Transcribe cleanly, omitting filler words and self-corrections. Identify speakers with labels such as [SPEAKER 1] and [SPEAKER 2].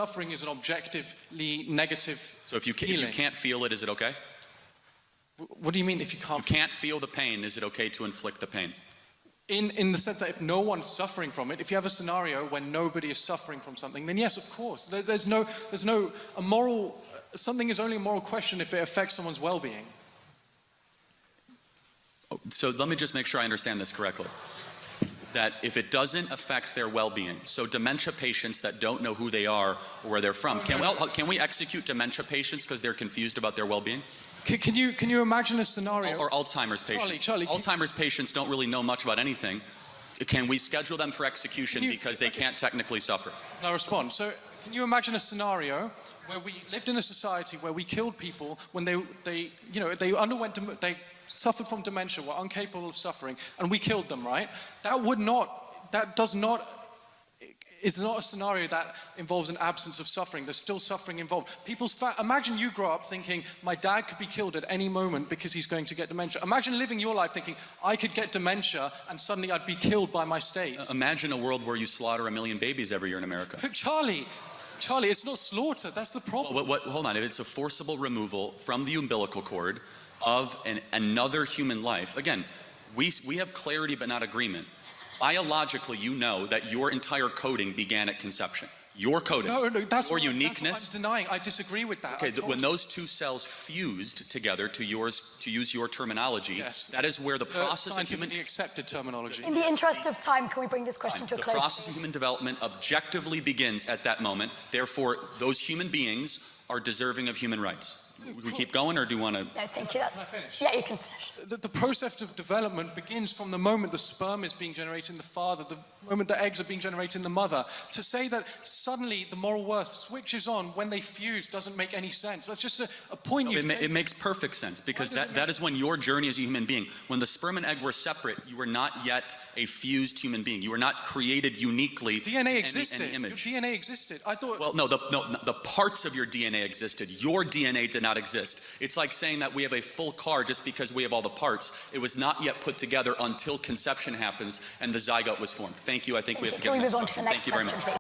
[SPEAKER 1] suffering is an objectively negative
[SPEAKER 2] So if you can't feel it, is it okay?
[SPEAKER 1] What do you mean if you can't?
[SPEAKER 2] You can't feel the pain, is it okay to inflict the pain?
[SPEAKER 1] In the sense that if no one's suffering from it, if you have a scenario where nobody is suffering from something, then yes, of course. There's no a moral, something is only a moral question if it affects someone's well-being.
[SPEAKER 2] So let me just make sure I understand this correctly. That if it doesn't affect their well-being, so dementia patients that don't know who they are or where they're from, can we execute dementia patients because they're confused about their well-being?
[SPEAKER 1] Can you imagine a scenario?
[SPEAKER 2] Or Alzheimer's patients.
[SPEAKER 1] Charlie,
[SPEAKER 2] Alzheimer's patients don't really know much about anything. Can we schedule them for execution because they can't technically suffer?
[SPEAKER 1] I'll respond. So can you imagine a scenario where we lived in a society where we killed people when they suffered from dementia, were incapable of suffering, and we killed them, right? It's not a scenario that involves an absence of suffering. There's still suffering involved. Imagine you grow up thinking, my dad could be killed at any moment because he's going to get dementia. Imagine living your life thinking, I could get dementia and suddenly I'd be killed by my state.
[SPEAKER 2] Imagine a world where you slaughter 1 million babies every year in America.
[SPEAKER 1] Charlie, it's not slaughter, that's the problem.
[SPEAKER 2] Hold on, if it's a forcible removal from the umbilical cord of another human life, again, we have clarity but not agreement. Biologically, you know that your entire coding began at conception. Your coding,
[SPEAKER 1] that's
[SPEAKER 2] your uniqueness.
[SPEAKER 1] That's what I'm denying. I disagree with that.
[SPEAKER 2] Okay, when those two cells fused together, to use your terminology,
[SPEAKER 1] yes,
[SPEAKER 2] that is where the process of
[SPEAKER 1] scientifically accepted terminology.
[SPEAKER 3] In the interest of time, can we bring this question to a close?
[SPEAKER 2] The process of human development objectively begins at that moment. Therefore, those human beings are deserving of human rights. We keep going, or do you want to?
[SPEAKER 3] No, thank you. Yeah, you can finish.
[SPEAKER 1] The process of development begins from the moment the sperm is being generated in the father, the moment the eggs are being generated in the mother. To say that suddenly the moral worth switches on when they fuse doesn't make any sense. That's just a point you've taken.
[SPEAKER 2] It makes perfect sense, because that is when your journey as a human being, when the sperm and egg were separate, you were not yet a fused human being. You were not created uniquely.
[SPEAKER 1] DNA existed.
[SPEAKER 2] Any image.
[SPEAKER 1] Your DNA existed. I thought.
[SPEAKER 2] Well, no, the parts of your DNA existed. Your DNA did not exist. It's like saying that we have a full car just because we have all the parts. It was not yet put together until conception happens and the zygote was formed. Thank you. I think we have to get.
[SPEAKER 3] Can we move on to the next question, please?